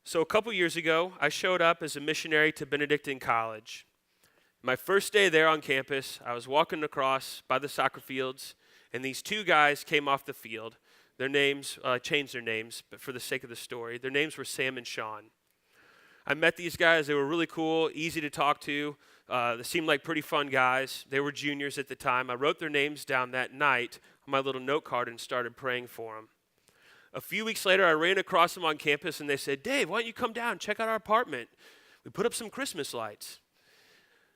So a couple years ago, I showed up as a missionary to Benedictine College. My first day there on campus, I was walking across by the soccer fields, and these two guys came off the field. Their names, I changed their names, but for the sake of the story, their names were Sam and Sean. I met these guys. They were really cool, easy to talk to. They seemed like pretty fun guys. They were juniors at the time. I wrote their names down that night on my little note card and started praying for them. A few weeks later, I ran across them on campus, and they said, "Dave, why don't you come down and check out our apartment? We put up some Christmas lights."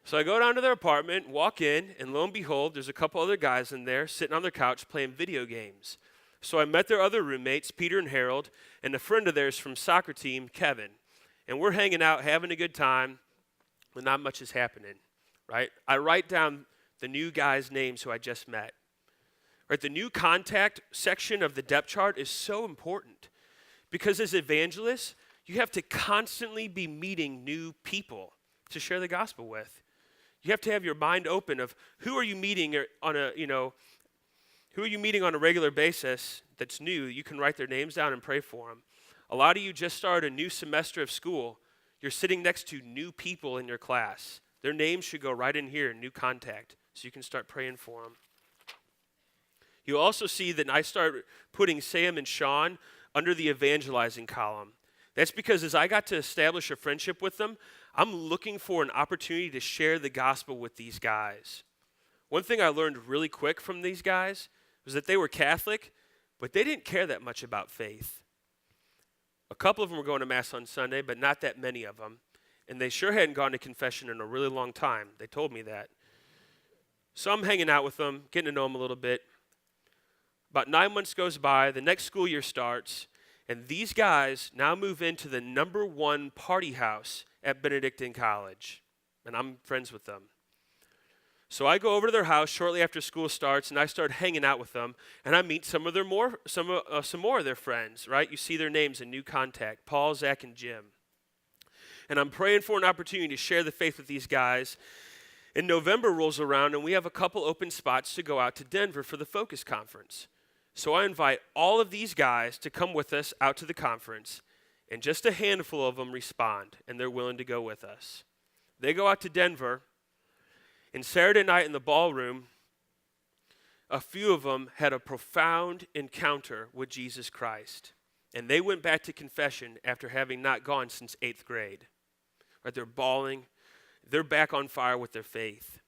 So I go down to their apartment, walk in, and lo and behold, there's a couple other guys in there sitting on their couch playing video games. So I met their other roommates, Peter and Harold, and a friend of theirs from soccer team, Kevin. And we're hanging out, having a good time, but not much is happening, right? I write down the new guys' names who I just met. Right, the new contact section of the depth chart is so important because as evangelists, you have to constantly be meeting new people to share the gospel with. You have to have your mind open of who are you meeting on a regular basis that's new. You can write their names down and pray for them. A lot of you just started a new semester of school. You're sitting next to new people in your class. Their names should go right in here, new contact, so you can start praying for them. You also see that I start putting Sam and Sean under the evangelizing column. That's because as I got to establish a friendship with them, I'm looking for an opportunity to share the gospel with these guys. One thing I learned really quick from these guys was that they were Catholic, but they didn't care that much about faith. A couple of them were going to Mass on Sunday, but not that many of them. And they sure hadn't gone to confession in a really long time. They told me that. So I'm hanging out with them, getting to know them a little bit. About 9 months goes by, the next school year starts, and these guys now move into the number one party house at Benedictine College, and I'm friends with them. So I go over to their house shortly after school starts, and I start hanging out with them, and I meet some more of their friends, right? You see their names in new contact, Paul, Zach, and Jim. And I'm praying for an opportunity to share the faith with these guys. And November rolls around, and we have a couple open spots to go out to Denver for the Focus Conference. So I invite all of these guys to come with us out to the conference, and just a handful of them respond, and they're willing to go with us. They go out to Denver, and Saturday night in the ballroom, a few of them had a profound encounter with Jesus Christ, and they went back to confession after having not gone since 8th grade. Right, they're bawling. They're back on fire with their faith.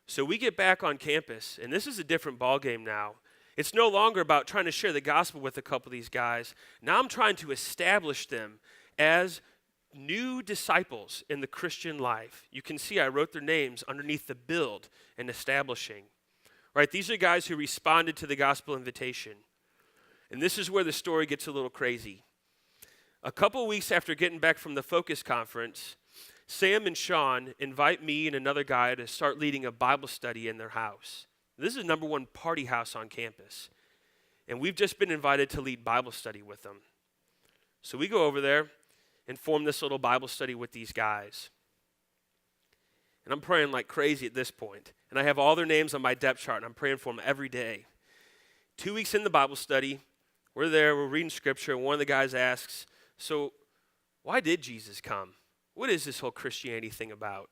So we get back on campus, and this is a different ballgame now. It's no longer about trying to share the gospel with a couple of these guys. Now I'm trying to establish them as new disciples in the Christian life. You can see I wrote their names underneath the build and establishing. Right? These are guys who responded to the gospel invitation. And this is where the story gets a little crazy. A couple of weeks after getting back from the Focus Conference, Sam and Sean invite me and another guy to start leading a Bible study in their house. This is number one party house on campus. And we've just been invited to lead Bible study with them. So we go over there and form this little Bible study with these guys. And I'm praying like crazy at this point. And I have all their names on my depth chart, and I'm praying for them every day. 2 weeks in the Bible study, we're there, we're reading scripture, and one of the guys asks, "So why did Jesus come? What is this whole Christianity thing about?"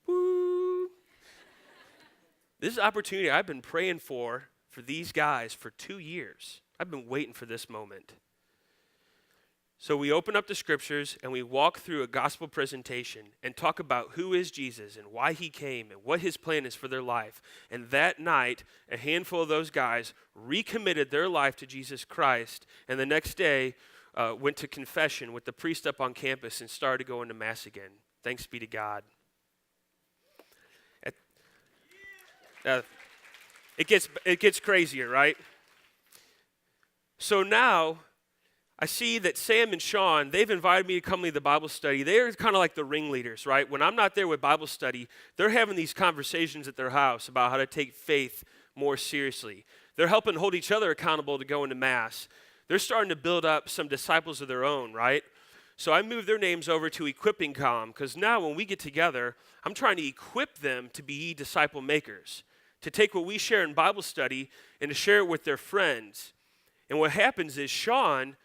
Woo! This is an opportunity I've been praying for these guys for 2 years. I've been waiting for this moment. So we open up the scriptures and we walk through a gospel presentation and talk about who is Jesus and why he came and what his plan is for their life. And that night, a handful of those guys recommitted their life to Jesus Christ, and the next day went to confession with the priest up on campus and started going to Mass again. Thanks be to God. It gets crazier, right? So now I see that Sam and Sean, they've invited me to come lead the Bible study. They're kind of like the ringleaders, right? When I'm not there with Bible study, they're having these conversations at their house about how to take faith more seriously. They're helping hold each other accountable to go into Mass. They're starting to build up some disciples of their own, right? So I moved their names over to equipping column, because now when we get together, I'm trying to equip them to be disciple makers, to take what we share in Bible study and to share it with their friends. And what happens is Sean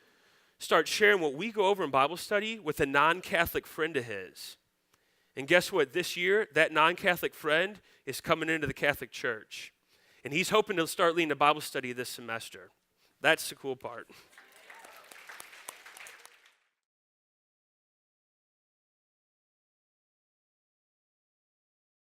start sharing what we go over in Bible study with a non-Catholic friend of his. And guess what? This year, that non-Catholic friend is coming into the Catholic Church. And he's hoping to start leading a Bible study this semester. That's the cool part.